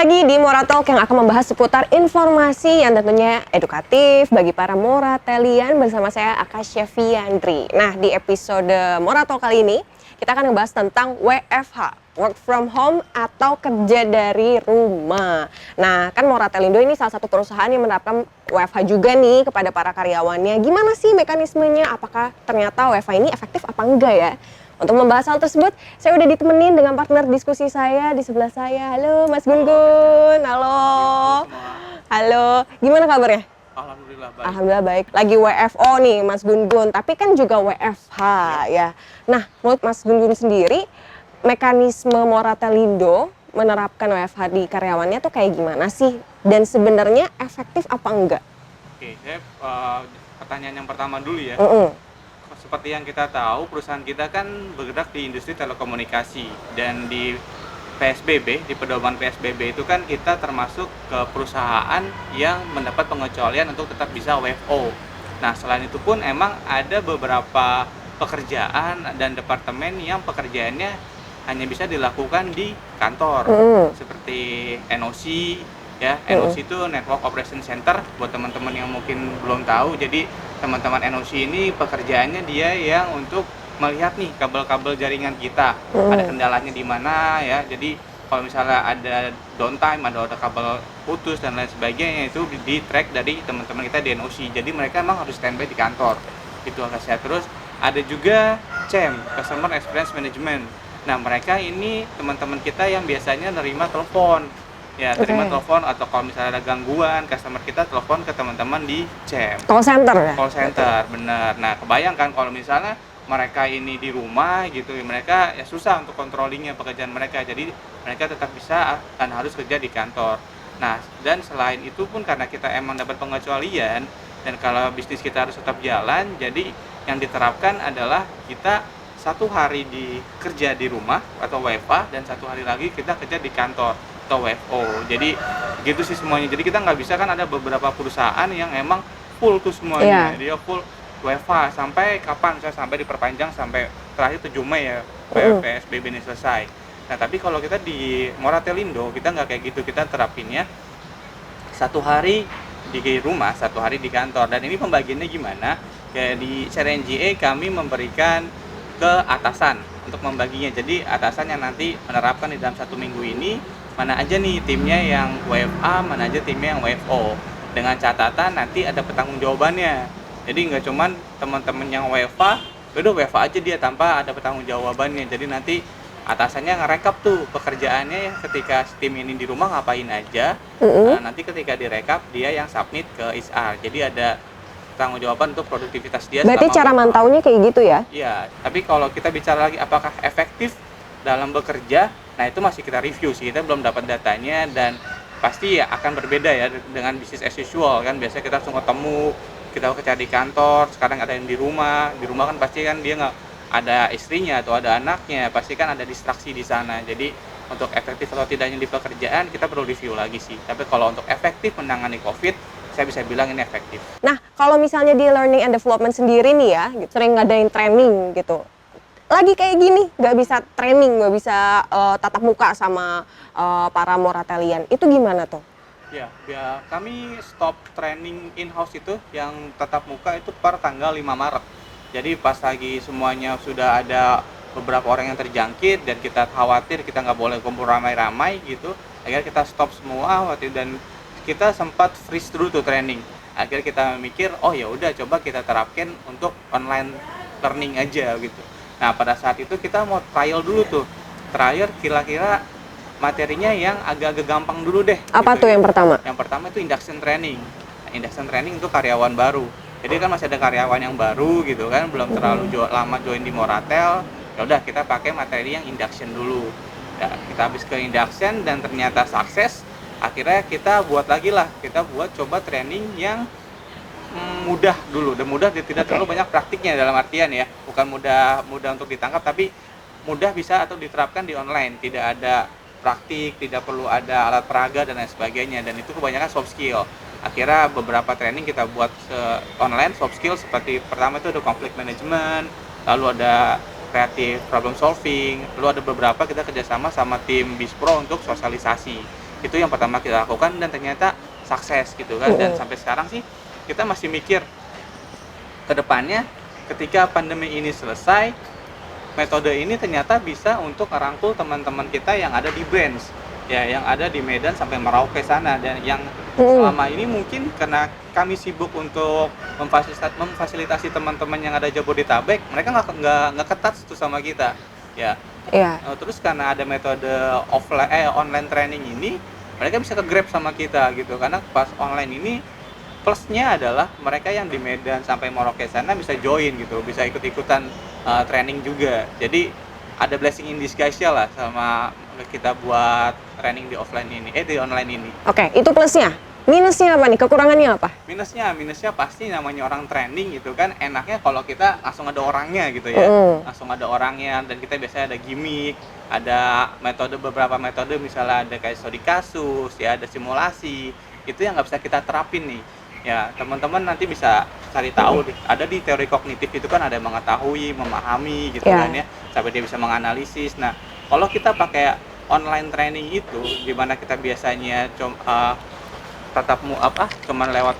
lagi di Mora Talk yang akan membahas seputar informasi yang tentunya edukatif bagi para Moratelian bersama saya Akasya Fiandri. Nah, di episode Mora Talk kali ini kita akan membahas tentang WFH, work from home atau kerja dari rumah. Nah, kan Moratelindo ini salah satu perusahaan yang menerapkan WFH juga nih kepada para karyawannya. Gimana sih mekanismenya? Apakah ternyata WFH ini efektif apa enggak ya? Untuk membahas hal tersebut, saya udah ditemenin dengan partner diskusi saya di sebelah saya. Halo Mas Gun-Gun. Halo. Halo. Gimana kabarnya? Alhamdulillah baik. Alhamdulillah baik. Lagi WFO nih Mas Gun-Gun, tapi kan juga WFH ya. Nah, menurut Mas Gun-Gun sendiri, mekanisme Moratelindo menerapkan WFH di karyawannya tuh kayak gimana sih? Dan sebenarnya efektif apa enggak? Oke, saya pertanyaan yang pertama dulu ya. Seperti yang kita tahu, perusahaan kita kan bergerak di industri telekomunikasi dan di PSBB, di pedoman PSBB itu kan kita termasuk ke perusahaan yang mendapat pengecualian untuk tetap bisa WFO. Nah, selain itu pun emang ada beberapa pekerjaan dan departemen yang pekerjaannya hanya bisa dilakukan di kantor, seperti NOC ya. NOC itu Network Operation Center, buat teman-teman yang mungkin belum tahu. Jadi teman-teman NOC ini pekerjaannya dia yang untuk melihat nih kabel-kabel jaringan kita, ada kendalanya di mana ya. Jadi kalau misalnya ada downtime, ada kabel putus dan lain sebagainya, itu di track dari teman-teman kita di NOC. Jadi mereka emang harus standby di kantor. Itu Akasya. Terus ada juga CEM, Customer Experience Management. Nah, mereka ini teman-teman kita yang biasanya nerima telepon. Ya, terima telepon atau kalau misalnya ada gangguan, customer kita telepon ke teman-teman di CEM. Call center ya? Call center, bener. Nah, kebayangkan kalau misalnya mereka ini di rumah gitu, mereka ya susah untuk controllingnya pekerjaan mereka. Jadi mereka tetap bisa dan harus kerja di kantor. Nah, dan selain itu pun karena kita emang dapat pengecualian dan kalau bisnis kita harus tetap jalan, jadi yang diterapkan adalah kita 1 hari kerja di rumah atau WFH dan 1 hari lagi kita kerja di kantor atau WFO. Jadi gitu sih semuanya. Jadi kita nggak bisa, kan ada beberapa perusahaan yang emang full tuh semuanya. Dia full WFH sampai kapan? Saya sampai diperpanjang sampai terakhir 7 Mei ya PSBB ini selesai. Nah, tapi kalau kita di Moratelindo kita nggak kayak gitu. Kita terapinnya 1 hari di rumah, 1 hari di kantor. Dan ini pembagiannya gimana? Kayak di CRNGA kami memberikan ke atasan untuk membaginya. Jadi atasan yang nanti menerapkan di dalam 1 minggu ini mana aja nih timnya yang WFA, mana aja timnya yang WFO. Dengan catatan nanti ada pertanggungjawabannya. Jadi nggak cuman teman-teman yang WFA, udah WFA aja dia tanpa ada pertanggungjawabannya. Jadi nanti atasannya ngerekap tuh pekerjaannya ketika tim ini di rumah ngapain aja. Nah, nanti ketika direkap dia yang submit ke HR. Jadi ada pertanggungjawaban untuk produktivitas dia. Berarti cara mantaunya kayak gitu ya? Iya, tapi kalau kita bicara lagi apakah efektif dalam bekerja, nah itu masih kita review sih, kita belum dapat datanya dan pasti ya akan berbeda ya dengan bisnis as usual kan. Biasanya kita langsung ketemu, kita kerja di kantor, sekarang ada yang di rumah kan pasti kan dia nggak ada istrinya atau ada anaknya, pasti kan ada distraksi di sana. Jadi untuk efektif atau tidaknya di pekerjaan kita perlu review lagi sih. Tapi kalau untuk efektif menangani COVID, saya bisa bilang ini efektif. Nah, kalau misalnya di learning and development sendiri nih ya, sering ngadain training gitu. Lagi kayak gini, nggak bisa training, nggak bisa tatap muka sama para Moratelian. Itu gimana tuh? Ya, kami stop training in-house itu yang tatap muka itu per tanggal 5 Maret. Jadi pas lagi semuanya sudah ada beberapa orang yang terjangkit dan kita khawatir kita nggak boleh kumpul ramai-ramai gitu, akhirnya kita stop semua dan kita sempat freeze dulu tuh training. Akhirnya kita mikir, oh ya udah coba kita terapkan untuk online learning aja gitu. Nah, pada saat itu kita mau trial dulu tuh. Trial kira-kira materinya yang agak-agak gampang dulu deh. Apa gitu. tuh yang pertama? Yang pertama itu induction training. Nah, induction training itu karyawan baru. Jadi kan masih ada karyawan yang baru gitu kan, belum terlalu lama join di Moratel. Ya udah kita pakai materi yang induction dulu. Ya, kita habis ke induction dan ternyata sukses. Akhirnya kita buat lagi lah. Kita buat coba training yang mudah dulu, dan mudah tidak terlalu banyak praktiknya dalam artian ya, bukan mudah untuk ditangkap, tapi mudah bisa atau diterapkan di online, tidak ada praktik, tidak perlu ada alat peraga dan lain sebagainya, dan itu kebanyakan soft skill. Akhirnya beberapa training kita buat online soft skill, seperti pertama itu ada conflict management, lalu ada creative problem solving, lalu ada beberapa kita kerjasama sama tim Bispro untuk sosialisasi. Itu yang pertama kita lakukan dan ternyata sukses gitu kan. Dan sampai sekarang sih kita masih mikir ke depannya ketika pandemi ini selesai, metode ini ternyata bisa untuk merangkul teman-teman kita yang ada di branch, ya, yang ada di Medan sampai Merauke sana, dan yang selama ini mungkin karena kami sibuk untuk memfasilitasi teman-teman yang ada Jabodetabek, mereka nggak ketat tuh sama kita, ya. Iya. Terus karena ada metode online training ini, mereka bisa ke-grab sama kita gitu, karena pas online ini plusnya adalah mereka yang di Medan sampai Merauke sana bisa join gitu, bisa ikut-ikutan training juga. Jadi ada blessing in disguise lah sama kita buat training di di online ini. Oke, itu plusnya. Minusnya apa nih? Kekurangannya apa? Minusnya pasti namanya orang training gitu kan, enaknya kalau kita langsung ada orangnya gitu ya. Langsung ada orangnya, dan kita biasanya ada gimmick, ada beberapa metode, misalnya ada kayak studi kasus, ya, ada simulasi. Itu yang nggak bisa kita terapin nih. Ya, teman-teman nanti bisa cari tahu ada di teori kognitif itu kan, ada mengetahui, memahami gitu kan ya, sampai dia bisa menganalisis. Nah, kalau kita pakai online training itu, di mana kita biasanya cuman lewat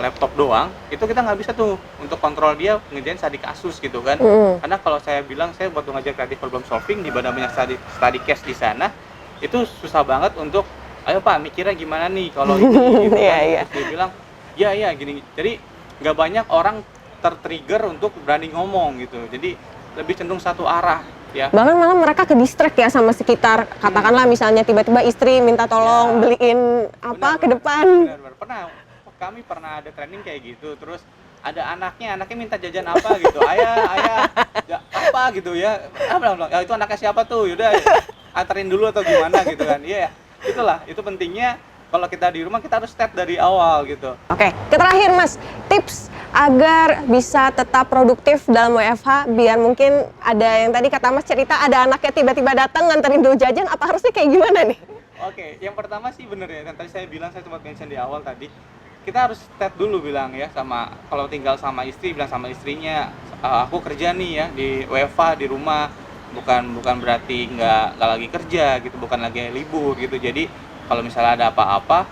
laptop doang, itu kita nggak bisa tuh untuk kontrol dia ngerjain studi kasus gitu kan. Karena kalau saya bilang saya buat ngajar creative problem solving, di mana banyak study case di sana, itu susah banget untuk, ayo Pak mikirnya gimana nih kalau ini gitu kan. Terus dia bilang ya gini. Jadi nggak banyak orang tertrigger untuk berani ngomong gitu, jadi lebih cenderung satu arah ya. Bahkan malah mereka ke distract ya sama sekitar. Katakanlah misalnya tiba-tiba istri minta tolong beliin apa ke depan. Benar. Kami pernah ada training kayak gitu, terus ada anaknya minta jajan apa gitu, ayah apa gitu ya, itu anaknya siapa tuh, yaudah anterin dulu atau gimana gitu kan. Iya, itulah, itu pentingnya kalau kita di rumah kita harus start dari awal gitu. Oke, terakhir Mas, tips agar bisa tetap produktif dalam WFH, biar mungkin ada yang tadi kata Mas cerita ada anaknya tiba-tiba datang nganterin dulu jajan, apa harusnya kayak gimana nih? Oke, yang pertama sih bener ya, kan tadi saya sempat mention di awal tadi, kita harus start dulu bilang ya, sama kalau tinggal sama istri, bilang sama istrinya, aku kerja nih ya di WFH di rumah, bukan berarti nggak lagi kerja gitu, bukan lagi libur gitu. Jadi kalau misalnya ada apa-apa,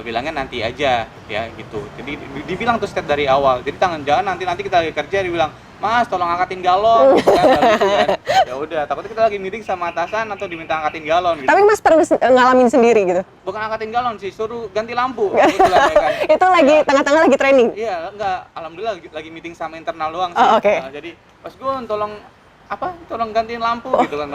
bilangnya nanti aja ya gitu. Jadi dibilang tuh start dari awal. Jadi jangan nanti kita lagi kerja dibilang, "Mas, tolong angkatin galon." Gitu kan, gitu kan. Ya udah, takutnya kita lagi meeting sama atasan atau diminta angkatin galon gitu. Tapi Mas pernah ngalamin sendiri gitu? Bukan angkatin galon sih, suruh ganti lampu. Gitu lah, ya kan. Itu lagi tengah-tengah lagi training? Iya, enggak. Alhamdulillah lagi meeting sama internal doang sih. Oh, okay. Nah, jadi, "Mas Gun, tolong gantiin lampu." Gitu kan.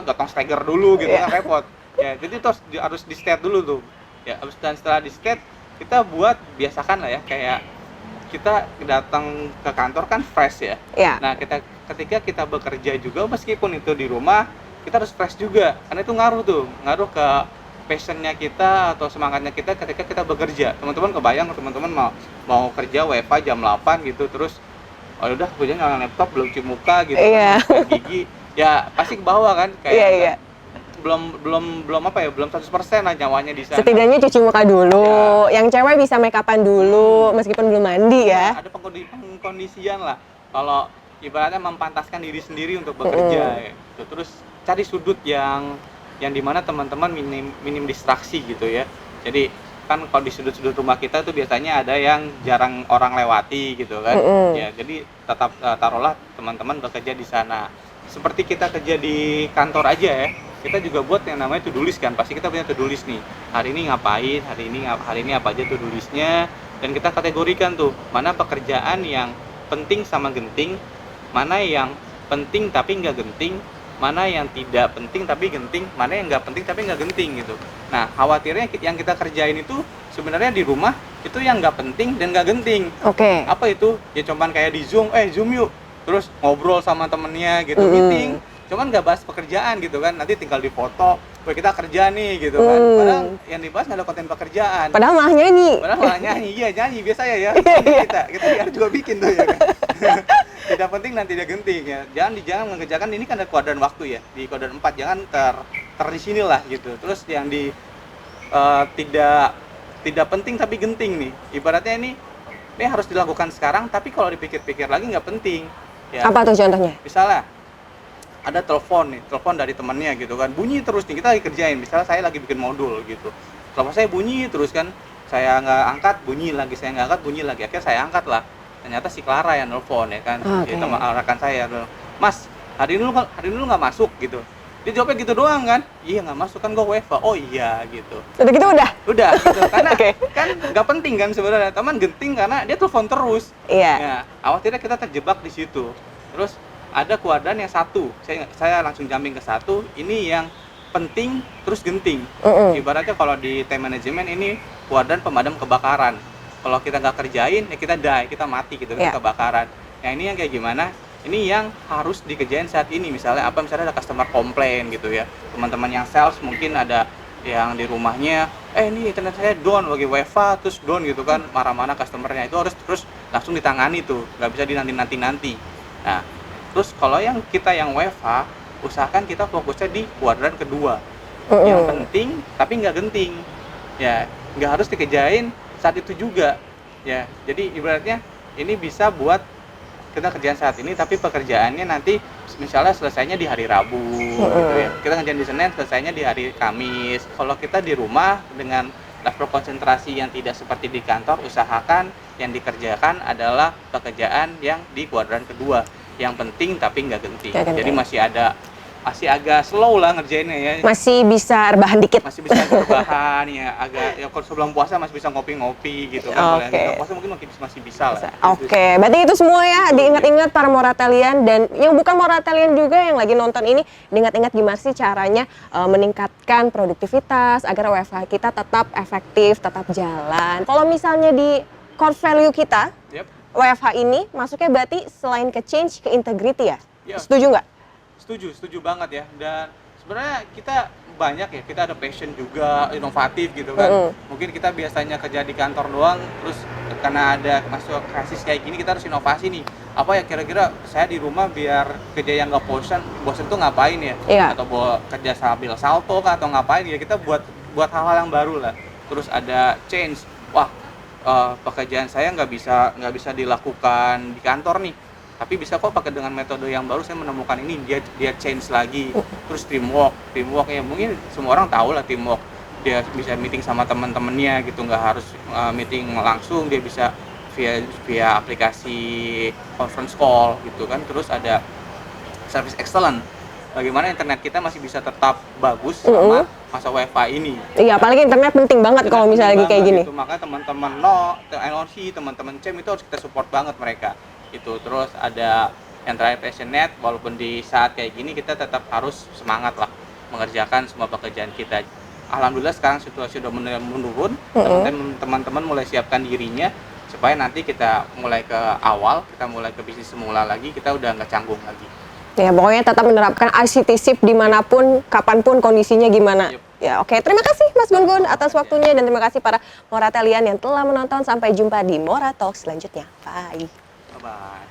Gotong steger dulu gitu kan, repot. Ya, jadi terus harus di state dulu tuh. Ya, dan setelah di state, kita biasakan lah ya, kayak kita datang ke kantor kan fresh ya. Iya. Nah, ketika kita bekerja juga, meskipun itu di rumah, kita harus fresh juga. Karena itu ngaruh ke passionnya kita atau semangatnya kita ketika kita bekerja. Teman-teman kebayang, teman-teman mau kerja WFH jam 8 gitu, terus udah gue nyalain laptop, belum cuci muka gitu, gigi, ya pasti ke bawah kan, kayak belum 100% lah nyawanya di sana. Setidaknya cuci muka dulu, yang cewek bisa make upan dulu meskipun belum mandi ya. Ada pengkondisian lah, kalau ibaratnya mempantaskan diri sendiri untuk bekerja gitu. Terus cari sudut yang dimana teman-teman minim distraksi gitu ya. Jadi kan kalau di sudut-sudut rumah kita tuh biasanya ada yang jarang orang lewati gitu kan. Ya, jadi tetap taruhlah teman-teman bekerja di sana. Seperti kita kerja di kantor aja ya, kita juga buat yang namanya to-do list kan. Pasti kita punya to-do list nih. Hari ini ngapain, hari ini apa aja to-do listnya, dan kita kategorikan tuh, mana pekerjaan yang penting sama genting, mana yang penting tapi nggak genting, mana yang tidak penting tapi genting, mana yang nggak penting tapi nggak genting gitu. Nah, khawatirnya yang kita kerjain itu sebenarnya di rumah itu yang nggak penting dan nggak genting. Oke. Apa itu? Ya cuman kayak di Zoom yuk, terus ngobrol sama temennya gitu, meeting, cuman nggak bahas pekerjaan gitu kan. Nanti tinggal dipoto, kita kerja nih gitu kan. Padahal yang dibahas nggak ada konten pekerjaan. Padahal malah nyanyi. Iya nyanyi biasa ya. kita juga bikin tuh ya kan. Tidak penting dan tidak genting ya. Jangan mengerjakan ini kan ada kuadran waktu ya. Di kuadran 4 jangan di sini lah gitu. Terus yang di tidak penting tapi genting nih. Ibaratnya ini harus dilakukan sekarang, tapi kalau dipikir-pikir lagi nggak penting. Ya. Apa tuh contohnya? Misalnya ada telepon dari temannya gitu kan, bunyi terus nih, kita lagi kerjain, misalnya saya lagi bikin modul gitu, telepon saya bunyi terus kan, saya nggak angkat, bunyi lagi, saya nggak angkat, bunyi lagi, akhirnya saya angkat lah, ternyata si Clara yang nelfon ya kan, Oke. si teman rekan saya, "Mas, hari ini lu nggak masuk?" gitu. Dia jawabnya gitu doang kan, "Iya nggak masuk kan, gue WFH." "Oh iya," gitu. Udah gitu udah? Udah gitu, karena Oke. kan nggak penting kan sebenarnya, teman genting karena dia telepon terus. Iya. Ya, khawatirnya kita terjebak di situ. Terus ada kuadran yang satu, saya langsung jumping ke satu, ini yang penting terus genting. Ibaratnya kalau di time management ini kuadran pemadam kebakaran. Kalau kita nggak kerjain, ya kita die, kita mati gitu, Iya. kita kebakaran. Yang ini yang kayak gimana? Ini yang harus dikerjain saat ini. Misalnya apa? Misalnya ada customer komplain gitu ya. Teman-teman yang sales mungkin ada yang di rumahnya, ini internet saya down, lagi WiFi terus down gitu kan, marah-marah customernya, itu harus terus langsung ditangani tuh, nggak bisa dinanti-nanti. Nah, terus kalau yang kita yang WFH, usahakan kita fokusnya di kuadran kedua. Yang penting tapi nggak genting. Ya, nggak harus dikerjain saat itu juga. Ya, jadi ibaratnya ini bisa buat kita kerjaan saat ini tapi pekerjaannya nanti misalnya selesainya di hari Rabu gitu ya. Kita kerjaan di Senin, selesainya di hari Kamis. Kalau kita di rumah dengan level konsentrasi yang tidak seperti di kantor, usahakan yang dikerjakan adalah pekerjaan yang di kuadran kedua, yang penting tapi nggak genting. Jadi masih agak slow lah ngerjainnya ya. Masih bisa rebahan dikit. Masih bisa berbahan ya, agak ya kalau sebelum puasa masih bisa ngopi-ngopi gitu kan. Kalau yang kita puasa mungkin masih bisa lah. Oke, berarti itu semua ya diingat-ingat para moratelian, dan yang bukan moratelian juga yang lagi nonton ini, diingat-ingat gimana sih caranya meningkatkan produktivitas agar WFH kita tetap efektif, tetap jalan. Kalau misalnya di core value kita, WFH ini masuknya berarti selain ke change, ke integrity ya? Setuju nggak? Setuju banget ya. Dan sebenarnya kita banyak ya, kita ada passion juga, inovatif gitu kan. Mungkin kita biasanya kerja di kantor doang, terus karena ada masuk krisis kayak gini, kita harus inovasi nih. Apa ya kira-kira saya di rumah biar kerja yang nggak bosan tuh ngapain ya? Atau kerja sambil salto kah, atau ngapain ya, kita buat hal-hal yang baru lah. Terus ada change, wah pekerjaan saya nggak bisa dilakukan di kantor nih, tapi bisa kok pakai dengan metode yang baru, saya menemukan ini, dia change lagi. Terus teamwork ya, mungkin semua orang tahu lah teamwork, dia bisa meeting sama teman-temannya gitu, nggak harus meeting langsung, dia bisa via aplikasi conference call gitu kan. Terus ada service excellent, bagaimana internet kita masih bisa tetap bagus selama masa WiFi ini. Iya, apalagi internet penting banget kalau misalnya lagi kayak gini. Gitu. Makanya teman-teman NOC, teman-teman CEM itu harus kita support banget mereka. Itu terus ada yang terakhir passionate, walaupun di saat kayak gini kita tetap harus semangat lah mengerjakan semua pekerjaan kita. Alhamdulillah sekarang situasi udah menurun, teman-teman mulai siapkan dirinya supaya nanti kita mulai ke awal, kita mulai ke bisnis semula lagi, kita udah nggak canggung lagi. Ya, pokoknya tetap menerapkan ICT SIP dimanapun, kapanpun kondisinya gimana. Ya, oke. Terima kasih Mas Gun atas waktunya, dan terima kasih para moratelian yang telah menonton. Sampai jumpa di Mora Talk selanjutnya. Bye. Bye-bye.